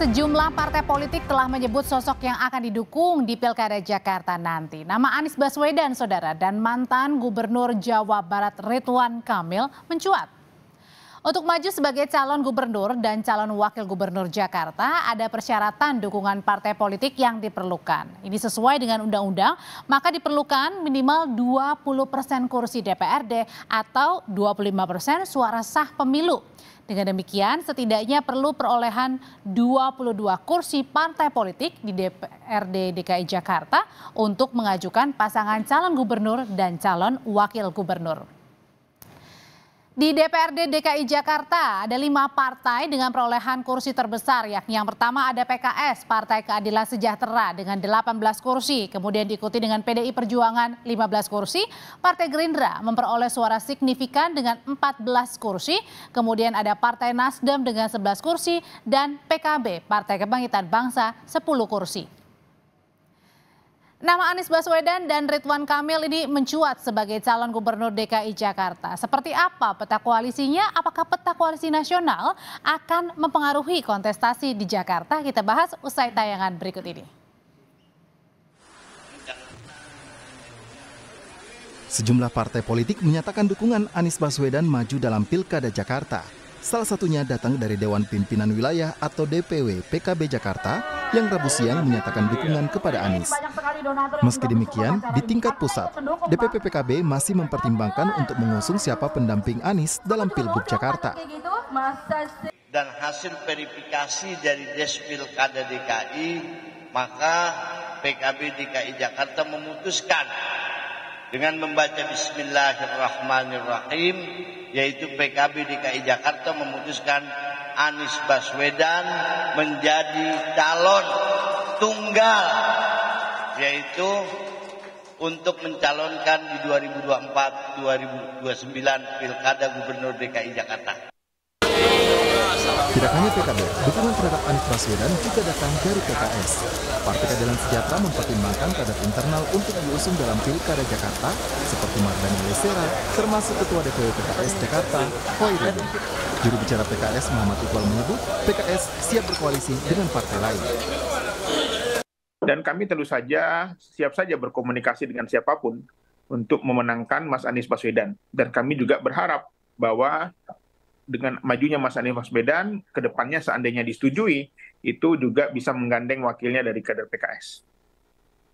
Sejumlah partai politik telah menyebut sosok yang akan didukung di Pilkada Jakarta nanti. Nama Anies Baswedan, saudara, dan mantan Gubernur Jawa Barat Ridwan Kamil mencuat. Untuk maju sebagai calon gubernur dan calon wakil gubernur Jakarta, ada persyaratan dukungan partai politik yang diperlukan. Ini sesuai dengan undang-undang, maka diperlukan minimal 20% kursi DPRD atau 25% suara sah pemilu. Dengan demikian, setidaknya perlu perolehan 22 kursi partai politik di DPRD DKI Jakarta untuk mengajukan pasangan calon gubernur dan calon wakil gubernur. Di DPRD DKI Jakarta ada 5 partai dengan perolehan kursi terbesar, yakni yang pertama ada PKS, Partai Keadilan Sejahtera dengan 18 kursi, kemudian diikuti dengan PDI Perjuangan 15 kursi, Partai Gerindra memperoleh suara signifikan dengan 14 kursi, kemudian ada Partai Nasdem dengan 11 kursi, dan PKB, Partai Kebangkitan Bangsa 10 kursi. Nama Anies Baswedan dan Ridwan Kamil ini mencuat sebagai calon gubernur DKI Jakarta. Seperti apa peta koalisinya? Apakah peta koalisi nasional akan mempengaruhi kontestasi di Jakarta? Kita bahas usai tayangan berikut ini. Sejumlah partai politik menyatakan dukungan Anies Baswedan maju dalam Pilkada Jakarta. Salah satunya datang dari Dewan Pimpinan Wilayah atau DPW PKB Jakarta yang Rabu siang menyatakan dukungan kepada Anies. Meski demikian, di tingkat pusat, DPP PKB masih mempertimbangkan untuk mengusung siapa pendamping Anies dalam Pilgub Jakarta. Dan hasil verifikasi dari Despilkada DKI, maka PKB DKI Jakarta memutuskan dengan membaca Bismillahirrahmanirrahim, yaitu PKB DKI Jakarta memutuskan Anies Baswedan menjadi calon tunggal, yaitu untuk mencalonkan di 2024-2029 Pilkada Gubernur DKI Jakarta. Tidak hanya PKB, dukungan terhadap Anies Baswedan juga datang dari PKS. Partai Keadilan Sejahtera mempertimbangkan kader internal untuk diusung dalam Pilkada Jakarta, seperti Mardhani Alisera, termasuk Ketua DPW PKS Jakarta, Hoirudin. Juru bicara PKS Muhammad Iqbal menyebut PKS siap berkoalisi dengan partai lain. Dan kami tentu saja siap saja berkomunikasi dengan siapapun untuk memenangkan Mas Anies Baswedan. Dan kami juga berharap bahwa dengan majunya Mas Anies Baswedan, ke depannya seandainya disetujui, itu juga bisa menggandeng wakilnya dari kader PKS.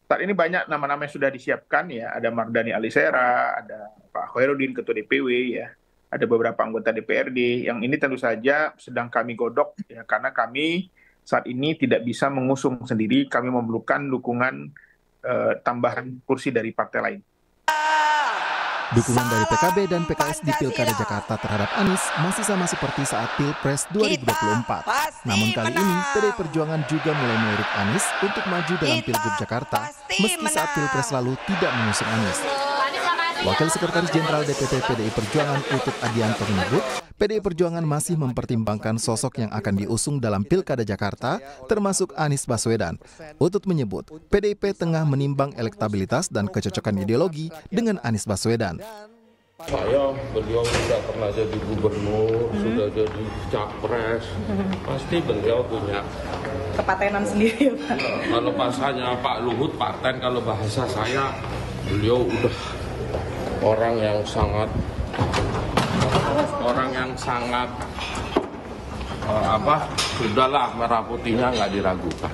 Saat ini banyak nama-nama yang sudah disiapkan, ya, ada Mardhani Alisera, ada Pak Hoirudin, Ketua DPW, ya, ada beberapa anggota DPRD, yang ini tentu saja sedang kami godok, ya, karena kami saat ini tidak bisa mengusung sendiri, kami memerlukan dukungan tambahan kursi dari partai lain. Dukungan dari PKB dan PKS di Pilkada Jakarta terhadap Anies masih sama seperti saat Pilpres 2024. Namun kali ini PDI Perjuangan juga mulai melirik Anies untuk maju dalam Pilgub Jakarta, meski saat Pilpres lalu tidak mengusung Anies. Wakil Sekretaris Jenderal DPP PDI Perjuangan Utut Adianto menyebut, PDI Perjuangan masih mempertimbangkan sosok yang akan diusung dalam Pilkada Jakarta, termasuk Anies Baswedan. Utut menyebut, PDIP tengah menimbang elektabilitas dan kecocokan ideologi dengan Anies Baswedan. Beliau sudah pernah jadi gubernur, sudah jadi capres, pasti beliau punya kepatenan sendiri, Pak. Kalau bahasanya Pak Luhut, paten, kalau bahasa saya, beliau udah orang yang sangat sudahlah, merah putihnya nggak diragukan.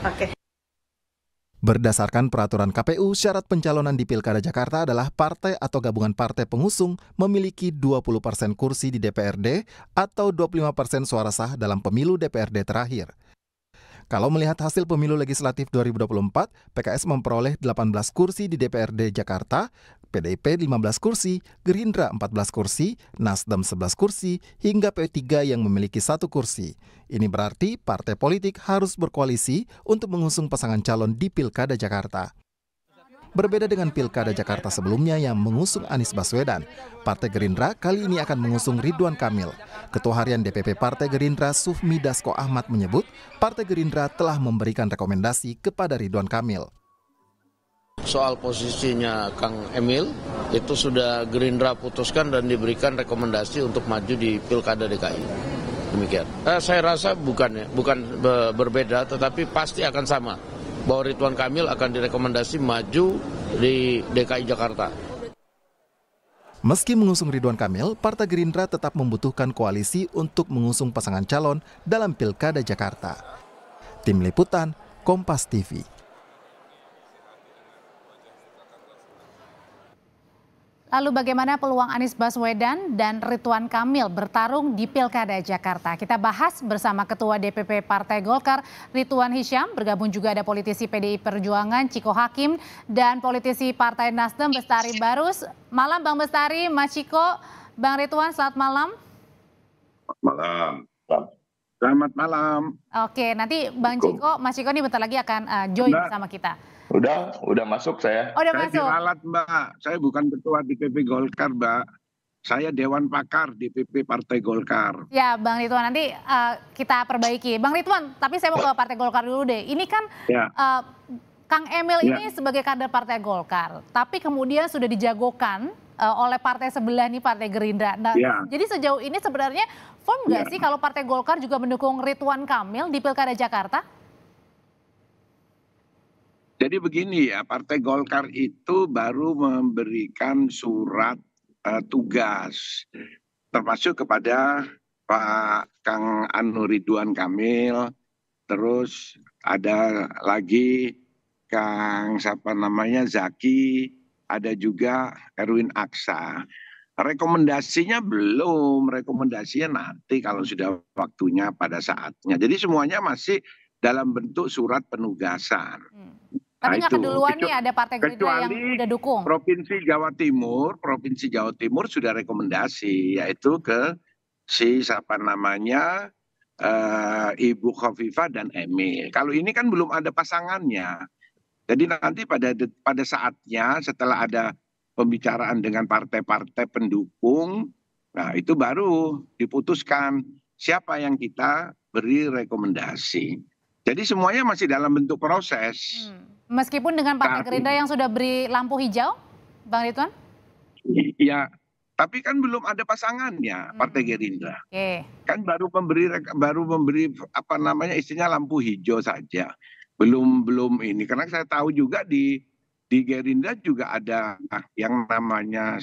Berdasarkan peraturan KPU, syarat pencalonan di Pilkada Jakarta adalah partai atau gabungan partai pengusung memiliki 20% kursi di DPRD atau 25% suara sah dalam pemilu DPRD terakhir. Kalau melihat hasil pemilu legislatif 2024, PKS memperoleh 18 kursi di DPRD Jakarta, PDIP 15 kursi, Gerindra 14 kursi, Nasdem 11 kursi, hingga P3 yang memiliki 1 kursi. Ini berarti partai politik harus berkoalisi untuk mengusung pasangan calon di Pilkada Jakarta. Berbeda dengan Pilkada Jakarta sebelumnya yang mengusung Anies Baswedan, Partai Gerindra kali ini akan mengusung Ridwan Kamil. Ketua Harian DPP Partai Gerindra Sufmi Dasko Ahmad menyebut, Partai Gerindra telah memberikan rekomendasi kepada Ridwan Kamil. Soal posisinya Kang Emil, itu sudah Gerindra putuskan dan diberikan rekomendasi untuk maju di Pilkada DKI. Demikian. Saya rasa bukan berbeda, tetapi pasti akan sama. Bahwa Ridwan Kamil akan direkomendasi maju di DKI Jakarta. Meski mengusung Ridwan Kamil, Partai Gerindra tetap membutuhkan koalisi untuk mengusung pasangan calon dalam Pilkada Jakarta. Tim Liputan, Kompas TV. Lalu bagaimana peluang Anies Baswedan dan Ridwan Kamil bertarung di Pilkada Jakarta? Kita bahas bersama Ketua DPP Partai Golkar, Ridwan Hisyam. Bergabung juga ada politisi PDI Perjuangan, Ciko Hakim, dan politisi Partai Nasdem, Bestari Barus. Malam Bang Bestari, Mas Ciko, Bang Ridwan, selamat malam. Malam. Selamat malam. Oke, nanti Bang Ciko, Mas Ciko ini bentar lagi akan join bersama kita. Udah masuk saya. Oh, udah saya masuk. diralat, Mbak. Saya bukan ketua DPP Golkar, Mbak. Saya Dewan Pakar DPP Partai Golkar. Ya, Bang Ridwan, nanti kita perbaiki. Bang Ridwan, tapi saya mau ke Partai Golkar dulu deh. Ini kan Kang Emil ini sebagai kader Partai Golkar, tapi kemudian sudah dijagokan oleh partai sebelah nih, Partai Gerindra. Nah, jadi sejauh ini sebenarnya firm nggak sih kalau Partai Golkar juga mendukung Ridwan Kamil di Pilkada Jakarta? Jadi begini ya, Partai Golkar itu baru memberikan surat tugas, termasuk kepada Pak Kang Ridwan Kamil, terus ada lagi Kang Zaki, ada juga Erwin Aksa. Rekomendasinya belum, rekomendasinya nanti kalau sudah waktunya pada saatnya. Jadi semuanya masih dalam bentuk surat penugasan. Tapi nggak keduluan nih ada Partai Gerindra yang udah dukung. Provinsi Jawa Timur sudah rekomendasi, yaitu ke Ibu Khofifah dan Emil. Kalau ini kan belum ada pasangannya. Jadi nanti pada saatnya setelah ada pembicaraan dengan partai-partai pendukung, nah itu baru diputuskan siapa yang kita beri rekomendasi. Jadi semuanya masih dalam bentuk proses. Meskipun dengan Partai Gerindra yang sudah beri lampu hijau, Bang Ridwan? Iya, tapi kan belum ada pasangannya Partai Gerindra. Kan baru memberi istilahnya lampu hijau saja. Belum ini, karena saya tahu juga di Gerindra juga ada yang namanya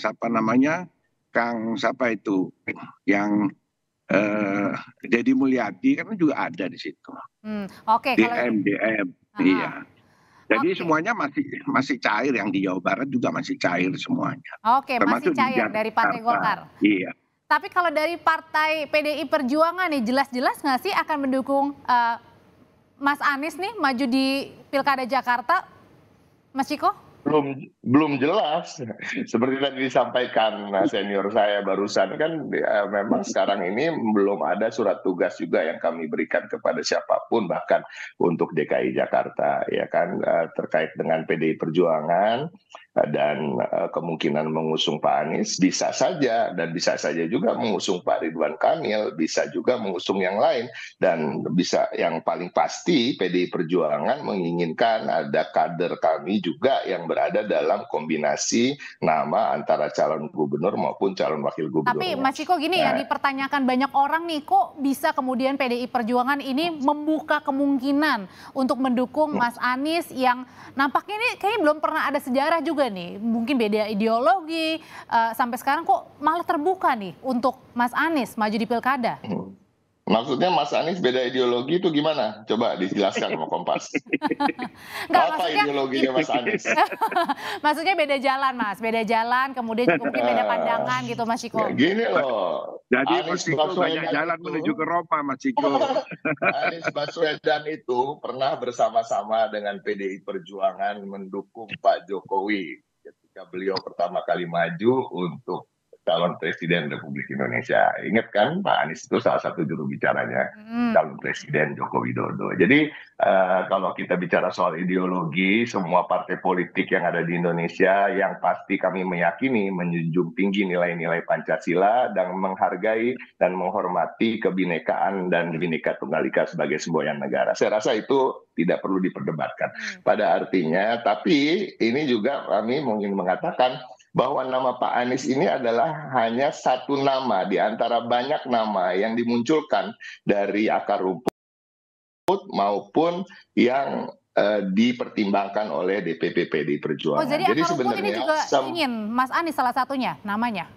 yang Deddy Mulyadi kan juga ada di situ. DM, iya. Jadi semuanya masih cair, yang di Jawa Barat juga masih cair semuanya. Masih cair dari Partai Golkar. Iya. Tapi kalau dari Partai PDI Perjuangan nih, jelas-jelas nggak sih akan mendukung Mas Anies nih maju di Pilkada Jakarta, Mas Ciko? Belum jelas. Seperti tadi disampaikan senior saya barusan, kan memang sekarang ini belum ada surat tugas juga yang kami berikan kepada siapapun, bahkan untuk DKI Jakarta, ya kan, terkait dengan PDI Perjuangan dan kemungkinan mengusung Pak Anies. Bisa saja, dan bisa saja juga mengusung Pak Ridwan Kamil, bisa juga mengusung yang lain, dan bisa yang paling pasti PDI Perjuangan menginginkan ada kader kami juga yang berada dalam kombinasi nama antara calon gubernur maupun calon wakil gubernur. Tapi Mas Ciko gini, yang dipertanyakan banyak orang nih, kok bisa kemudian PDI Perjuangan ini membuka kemungkinan untuk mendukung Mas Anies yang nampaknya ini kayaknya belum pernah ada sejarah juga nih. Mungkin beda ideologi, sampai sekarang kok malah terbuka nih untuk Mas Anies maju di Pilkada. Maksudnya Mas Anies beda ideologi itu gimana? Coba dijelaskan sama Kompas. Apa ideologinya Mas Anies? Maksudnya beda jalan, Mas. Beda jalan, kemudian juga mungkin beda pandangan gitu, Mas Ciko. Ya, gini loh. Jadi Mas Ciko banyak jalan menuju ke Roma, Mas Ciko. Anies Baswedan itu pernah bersama-sama dengan PDI Perjuangan mendukung Pak Jokowi ketika beliau pertama kali maju untuk calon presiden Republik Indonesia. Ingat kan, Pak Anies itu salah satu juru bicaranya calon presiden Joko Widodo. Jadi kalau kita bicara soal ideologi, semua partai politik yang ada di Indonesia yang pasti kami meyakini menjunjung tinggi nilai-nilai Pancasila dan menghargai dan menghormati kebinekaan dan Bhinneka Tunggal Ika sebagai semboyan negara. Saya rasa itu tidak perlu diperdebatkan. Pada artinya, tapi ini juga kami ingin mengatakan bahwa nama Pak Anies ini adalah hanya satu nama di antara banyak nama yang dimunculkan dari akar rumput maupun yang dipertimbangkan oleh DPP PDI Perjuangan. Oh, jadi akar rumput ini juga ingin Mas Anies salah satunya namanya?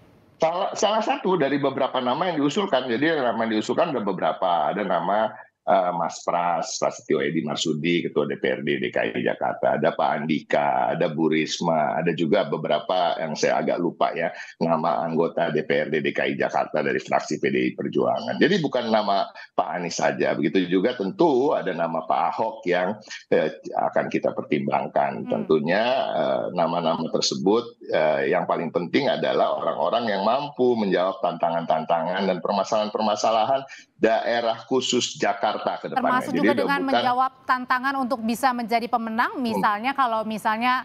Salah satu dari beberapa nama yang diusulkan. Jadi nama yang diusulkan ada beberapa. Ada nama Mas Prasetyo Edy Marsudi, Ketua DPRD DKI Jakarta, ada Pak Andika, ada Bu Risma, ada juga beberapa yang saya agak lupa ya, nama anggota DPRD DKI Jakarta dari fraksi PDI Perjuangan. Jadi bukan nama Pak Anies saja, begitu juga tentu ada nama Pak Ahok yang akan kita pertimbangkan. Tentunya nama-nama tersebut yang paling penting adalah orang-orang yang mampu menjawab tantangan-tantangan dan permasalahan-permasalahan daerah khusus Jakarta ke depannya. Termasuk juga dengan menjawab tantangan untuk bisa menjadi pemenang, misalnya kalau misalnya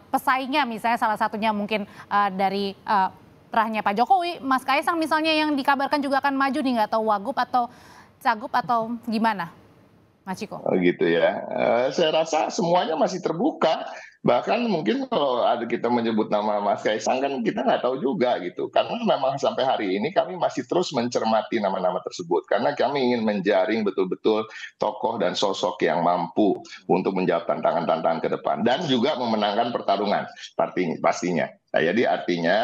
pesaingnya, misalnya salah satunya mungkin dari rahnya Pak Jokowi, Mas Kaisang misalnya yang dikabarkan juga akan maju nih, nggak tahu Wagub atau Cagup atau gimana, Mas Ciko? Oh gitu ya, saya rasa semuanya masih terbuka. Bahkan mungkin kalau ada kita menyebut nama Mas Kaisang kan kita nggak tahu juga gitu. Karena memang sampai hari ini kami masih terus mencermati nama-nama tersebut. Karena kami ingin menjaring betul-betul tokoh dan sosok yang mampu untuk menjawab tantangan-tantangan ke depan. Dan juga memenangkan pertarungan pastinya. Nah, jadi artinya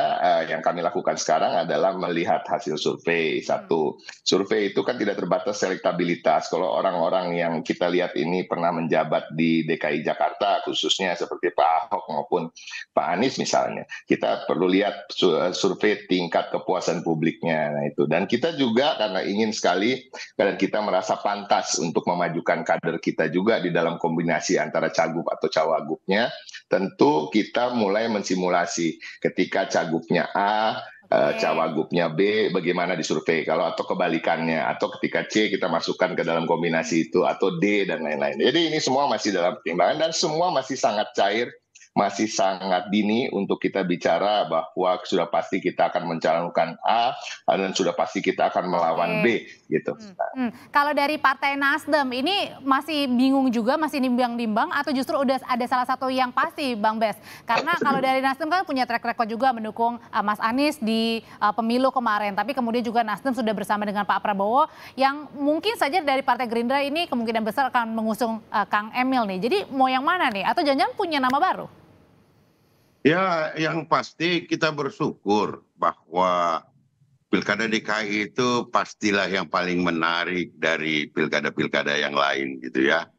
yang kami lakukan sekarang adalah melihat hasil survei. Satu, survei itu kan tidak terbatas elektabilitas. Kalau orang-orang yang kita lihat ini pernah menjabat di DKI Jakarta, khususnya seperti Pak Ahok maupun Pak Anies misalnya, kita perlu lihat survei tingkat kepuasan publiknya. Nah, itu. Dan kita juga karena ingin sekali dan kita merasa pantas untuk memajukan kader kita juga di dalam kombinasi antara Cagup atau Cawagupnya, tentu kita mulai mensimulasi ketika Cagupnya A, Cawagupnya B, bagaimana disurvei, kalau atau kebalikannya, atau ketika C kita masukkan ke dalam kombinasi itu, atau D dan lain-lain. Jadi ini semua masih dalam pertimbangan dan semua masih sangat cair, masih sangat dini untuk kita bicara bahwa sudah pasti kita akan mencalonkan A dan sudah pasti kita akan melawan B gitu. Kalau dari Partai Nasdem ini masih bingung juga, masih nimbang-nimbang atau justru udah ada salah satu yang pasti, Bang Bes? Karena kalau dari Nasdem kan punya track record juga mendukung Mas Anies di pemilu kemarin, tapi kemudian juga Nasdem sudah bersama dengan Pak Prabowo yang mungkin saja dari Partai Gerindra ini kemungkinan besar akan mengusung Kang Emil nih. Jadi mau yang mana nih? Atau jangan-jangan punya nama baru? Ya, yang pasti kita bersyukur bahwa Pilkada DKI itu pastilah yang paling menarik dari pilkada-pilkada yang lain gitu ya.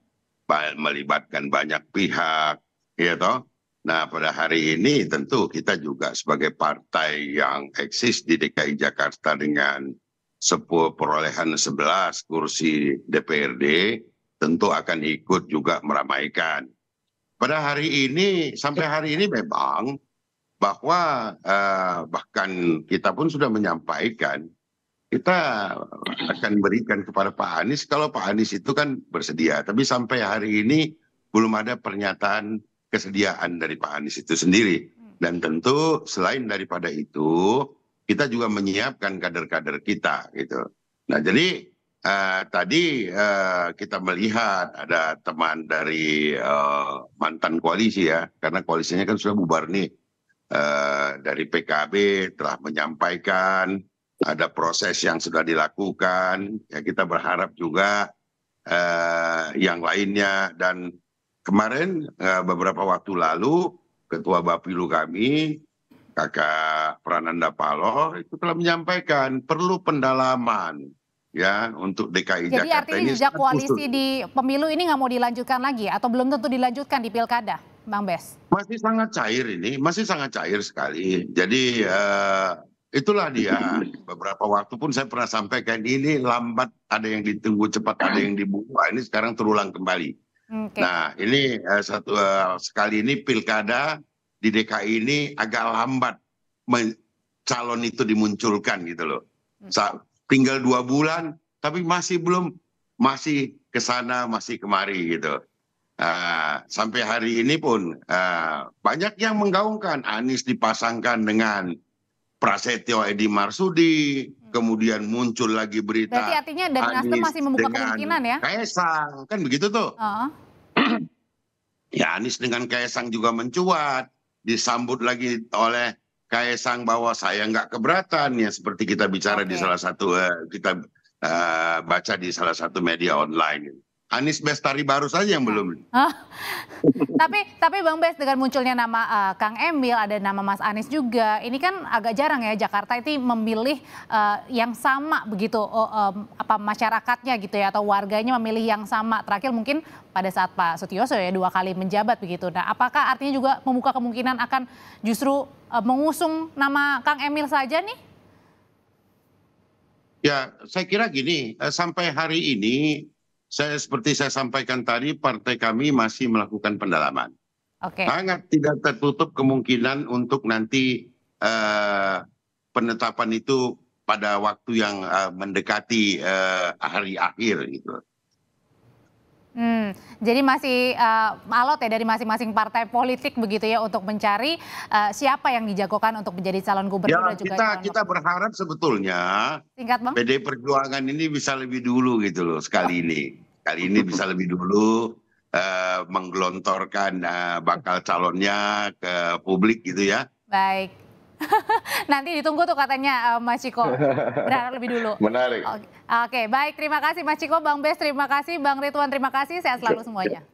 Melibatkan banyak pihak, ya toh. Nah, pada hari ini tentu kita juga sebagai partai yang eksis di DKI Jakarta dengan perolehan 11 kursi DPRD, tentu akan ikut juga meramaikan. Pada hari ini, sampai hari ini memang bahwa bahkan kita pun sudah menyampaikan kita akan berikan kepada Pak Anies kalau Pak Anies itu kan bersedia. Tapi sampai hari ini belum ada pernyataan kesediaan dari Pak Anies itu sendiri. Dan tentu selain daripada itu kita juga menyiapkan kader-kader kita gitu. Nah jadi tadi kita melihat ada teman dari mantan koalisi ya, karena koalisinya kan sudah bubar nih, dari PKB telah menyampaikan ada proses yang sudah dilakukan, ya kita berharap juga yang lainnya. Dan kemarin beberapa waktu lalu Ketua Bapilu kami, Kakak Prananda Paloh itu telah menyampaikan perlu pendalaman ya untuk DKI Jakarta. Jadi artinya jejak koalisi di pemilu ini nggak mau dilanjutkan lagi atau belum tentu dilanjutkan di pilkada, Bang Bes? Masih sangat cair ini, masih sangat cair sekali. Jadi itulah dia. Beberapa waktu pun saya pernah sampaikan ini lambat, ada yang ditunggu cepat, ada yang dibuka. Ini sekarang terulang kembali. Nah ini sekali ini pilkada di DKI ini agak lambat calon itu dimunculkan gitu loh. Tinggal 2 bulan, tapi masih ke sana, masih kemari gitu. Sampai hari ini pun banyak yang menggaungkan Anies dipasangkan dengan Prasetyo Edy Marsudi, kemudian muncul lagi berita. Berarti artinya dari Nasdem masih membuka kemungkinan ya? Kaisang, kan begitu tuh. Ya Anies dengan Kaisang juga mencuat, disambut lagi oleh Kaisang bahwa saya nggak keberatan ya seperti kita bicara di salah satu kita baca di salah satu media online. Anies Bestari baru saja yang belum. Tapi Bang Bes, dengan munculnya nama Kang Emil, ada nama Mas Anies juga. Ini kan agak jarang ya Jakarta itu memilih yang sama begitu, masyarakatnya gitu ya, atau warganya memilih yang sama. Terakhir mungkin pada saat Pak Sutioso ya 2 kali menjabat begitu. Nah, apakah artinya juga membuka kemungkinan akan justru mengusung nama Kang Emil saja nih? Ya, saya kira gini, sampai hari ini seperti saya sampaikan tadi, partai kami masih melakukan pendalaman. Sangat tidak tertutup kemungkinan untuk nanti penetapan itu pada waktu yang mendekati hari akhir gitu. Jadi masih alot ya dari masing-masing partai politik begitu ya untuk mencari siapa yang dijagokan untuk menjadi calon gubernur dan juga kita berharap sebetulnya PDI Perjuangan ini bisa lebih dulu gitu loh kali ini bisa lebih dulu menggelontorkan bakal calonnya ke publik gitu ya. Baik. Nanti ditunggu tuh katanya Mas Ciko. Berharap lebih dulu. Menarik. Oke, baik. Terima kasih Mas Ciko, Bang Bes, terima kasih, Bang Ridwan, terima kasih. Sehat selalu semuanya.